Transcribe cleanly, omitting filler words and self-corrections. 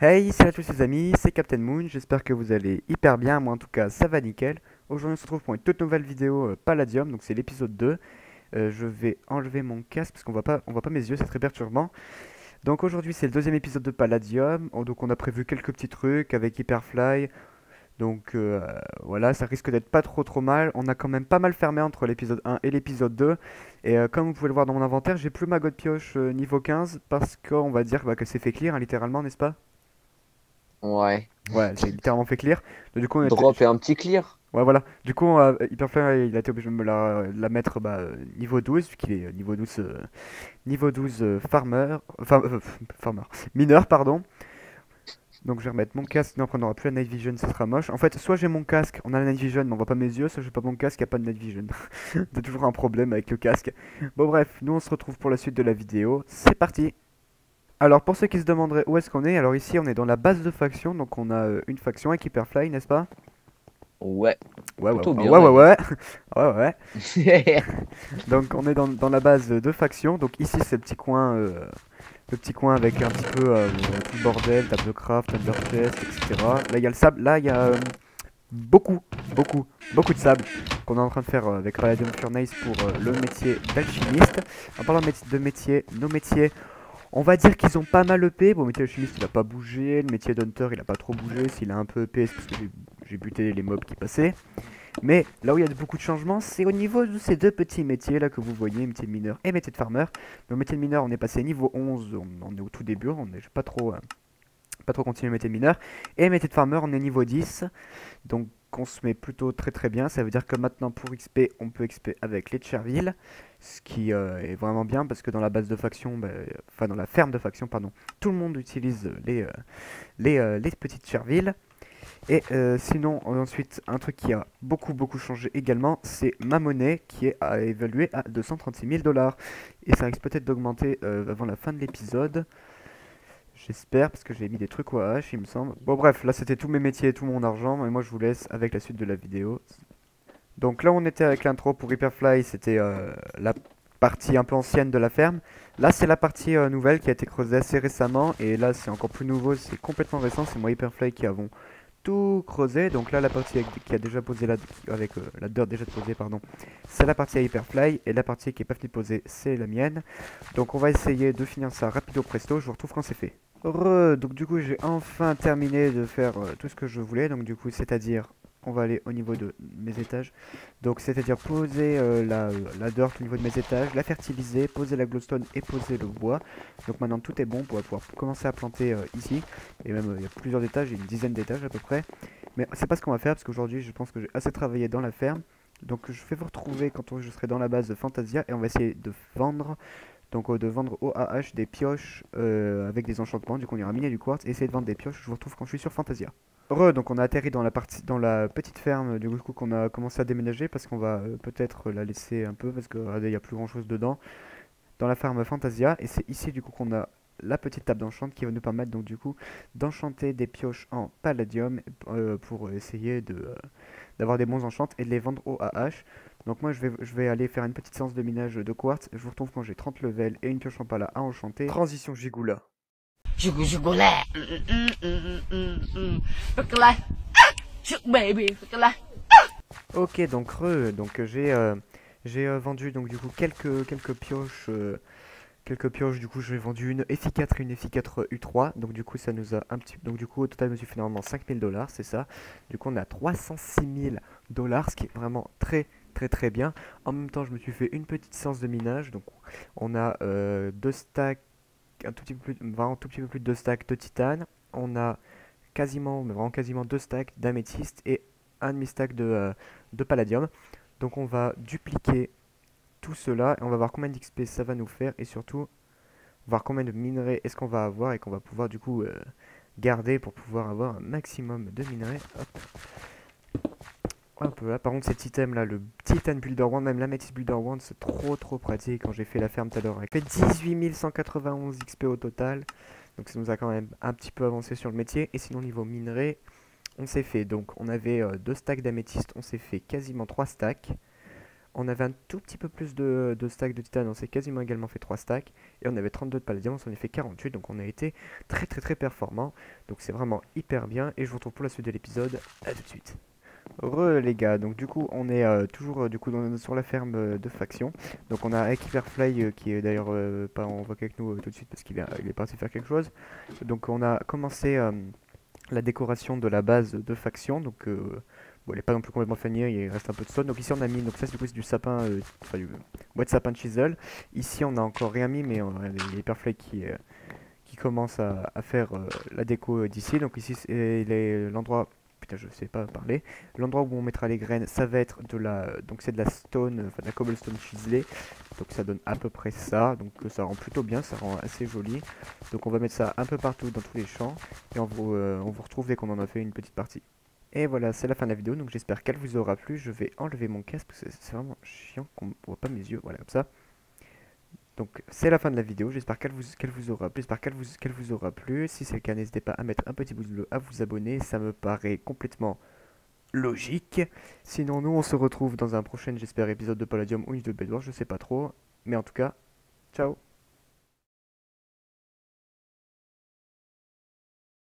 Hey, salut à tous les amis, c'est Captain Moon, j'espère que vous allez hyper bien, moi en tout cas ça va nickel. Aujourd'hui on se retrouve pour une toute nouvelle vidéo Palladium, donc c'est l'épisode 2. Je vais enlever mon casque parce qu'on voit pas mes yeux, c'est très perturbant. Donc aujourd'hui c'est le deuxième épisode de Palladium, donc on a prévu quelques petits trucs avec Hyperfly. Donc voilà, ça risque d'être pas trop mal. On a quand même pas mal fermé entre l'épisode 1 et l'épisode 2. Et comme vous pouvez le voir dans mon inventaire, j'ai plus ma God Pioche niveau 15 parce qu'on va dire que c'est fait clear, hein, littéralement, n'est-ce pas? Ouais. Ouais, j'ai littéralement fait clear. Donc, du coup, Drop et un petit clear. ouais, voilà. Du coup, Hyperfly, il a été obligé de me la mettre niveau 12, vu qu'il est niveau 12 farmer, farmer, mineur, pardon. Donc, je vais remettre mon casque, sinon après on n'aura plus la night vision, ça sera moche. En fait, soit j'ai mon casque, on a la night vision, mais on voit pas mes yeux, soit j'ai pas mon casque, il n'y a pas de night vision. C'est toujours un problème avec le casque. Bon, bref, nous on se retrouve pour la suite de la vidéo. C'est parti! Alors, pour ceux qui se demanderaient où est-ce qu'on est, alors ici on est dans la base de faction, donc on a une faction avec Hyperfly, n'est-ce pas? Ouais. Ouais, ouais, Plutôt ouais, bien ouais, ouais, d'ailleurs. ouais. Ouais, ouais. Donc on est dans la base de faction. Donc ici c'est le petit coin avec un petit peu tout le bordel, table de craft, Underchest, etc. Là il y a le sable, là il y a beaucoup, beaucoup, beaucoup de sable qu'on est en train de faire avec Palladium Furnace pour le métier d'alchimiste. En parlant de métier, nos métiers, on va dire qu'ils ont pas mal EP. Bon, le métier d'alchimiste il a pas bougé, le métier d'hunter il a pas trop bougé. S'il a un peu EP, c'est parce que j'ai buté les mobs qui passaient. Mais là où il y a beaucoup de changements, c'est au niveau de ces deux petits métiers là que vous voyez, métier de mineur et métier de farmer. Le métier de mineur, on est passé niveau 11, on est au tout début, on n'est pas trop continué le métier de mineur. Et métier de farmer, on est niveau 10, donc on se met plutôt très bien. Ça veut dire que maintenant pour XP, on peut XP avec les Cherville, ce qui est vraiment bien parce que dans la base de faction, enfin dans la ferme de faction, pardon, tout le monde utilise les petites Cherville. Et sinon, ensuite, un truc qui a beaucoup changé également, c'est ma monnaie qui est évaluée à 236 000 dollars. Et ça risque peut-être d'augmenter avant la fin de l'épisode. J'espère, parce que j'ai mis des trucs au AH, il me semble. Bon, bref, là c'était tous mes métiers et tout mon argent. Et moi je vous laisse avec la suite de la vidéo. Donc là, on était avec l'intro pour Hyperfly, c'était la partie un peu ancienne de la ferme. Là, c'est la partie nouvelle qui a été creusée assez récemment. Et là, c'est encore plus nouveau, c'est complètement récent. C'est moi Hyperfly qui avons tout creusé. Donc là, la partie qui a déjà posé avec la dirt déjà posée, pardon, c'est la partie à Hyperfly. Et la partie qui est pas finie de poser, c'est la mienne. Donc on va essayer de finir ça rapido presto. Je vous retrouve quand c'est fait. Donc du coup, j'ai enfin terminé de faire tout ce que je voulais. Donc du coup, c'est-à-dire, on va aller au niveau de mes étages. Donc c'est-à-dire poser la dirt au niveau de mes étages, la fertiliser, poser la glowstone et poser le bois. Donc maintenant tout est bon pour pouvoir commencer à planter ici. Et même il y a plusieurs étages, il y a une dizaine d'étages à peu près. Mais c'est pas ce qu'on va faire parce qu'aujourd'hui je pense que j'ai assez travaillé dans la ferme. Donc je vais vous retrouver quand je serai dans la base de Fantasia et on va essayer de vendre. Donc de vendre au AH des pioches avec des enchantements. Du coup on ira miner du quartz et essayer de vendre des pioches. Je vous retrouve quand je suis sur Fantasia. Donc on a atterri dans la petite ferme du coup qu'on a commencé à déménager parce qu'on va peut-être la laisser un peu parce que regardez, il n'y a plus grand chose dedans. Dans la ferme Fantasia et c'est ici du coup qu'on a la petite table d'enchant qui va nous permettre donc du coup d'enchanter des pioches en palladium pour essayer d'avoir des bons enchants et de les vendre au AH. Donc moi je vais aller faire une petite séance de minage de quartz. Je vous retrouve quand j'ai 30 levels et une pioche en pala à enchanter. Transition gigoula. Chocolate. Chocolate. Baby. Chocolate. Ok, donc j'ai vendu donc du coup quelques pioches du coup j'ai vendu une FI4 et une FI4 U3 donc du coup ça nous a un petit donc du coup au total je me suis fait normalement 5000 dollars, c'est ça. Du coup on a 306 000 dollars, ce qui est vraiment très bien. En même temps je me suis fait une petite séance de minage, donc on a deux stacks, un tout petit peu plus, vraiment un tout petit peu plus de deux stacks de titane. On a quasiment, mais vraiment quasiment deux stacks d'améthyste et un demi-stack de palladium. Donc on va dupliquer tout cela et on va voir combien d'XP ça va nous faire et surtout voir combien de minerais est-ce qu'on va avoir et qu'on va pouvoir du coup garder pour pouvoir avoir un maximum de minerais. Hop. Hop là. Par contre cet item là, le Titan Builder Wand, même l'Amethyst Builder Wand, c'est trop pratique quand j'ai fait la ferme tout à l'heure. Fait 18 191 XP au total. Donc ça nous a quand même un petit peu avancé sur le métier. Et sinon niveau minerais, on s'est fait, donc on avait 2 stacks d'améthyste, on s'est fait quasiment 3 stacks. On avait un tout petit peu plus de stacks de titane, on s'est quasiment également fait 3 stacks. Et on avait 32 de palladium, on s'en est fait 48, donc on a été très performant. Donc c'est vraiment hyper bien, et je vous retrouve pour la suite de l'épisode, à tout de suite. Les gars, donc du coup on est toujours du coup sur la ferme de faction. Donc on a Equiverfly qui est d'ailleurs pas en voc avec nous tout de suite parce il est parti faire quelque chose. Donc on a commencé la décoration de la base de faction. Donc bon, elle est pas non plus complètement finie, il reste un peu de stone. Donc ici on a mis, donc ça du coup c'est du sapin, enfin du bois de sapin de chisel. Ici on a encore rien mis mais il y a Hyperfly qui commence à faire la déco d'ici. Donc ici c'est l'endroit. Putain, je sais pas parler. L'endroit où on mettra les graines, ça va être donc c'est de la stone, enfin de la cobblestone chiselée. Donc ça donne à peu près ça. Donc ça rend plutôt bien, ça rend assez joli. Donc on va mettre ça un peu partout dans tous les champs. Et on vous retrouve dès qu'on en a fait une petite partie. Et voilà, c'est la fin de la vidéo. Donc j'espère qu'elle vous aura plu. Je vais enlever mon casque parce que c'est vraiment chiant qu'on ne voit pas mes yeux. Voilà, comme ça. Donc c'est la fin de la vidéo, j'espère qu'elle vous aura plu, qu'elle vous aura plu. Si c'est le cas, n'hésitez pas à mettre un petit pouce bleu, à vous abonner, ça me paraît complètement logique. Sinon nous on se retrouve dans un prochain, j'espère, épisode de Palladium ou de Bedwars, je sais pas trop. Mais en tout cas, ciao.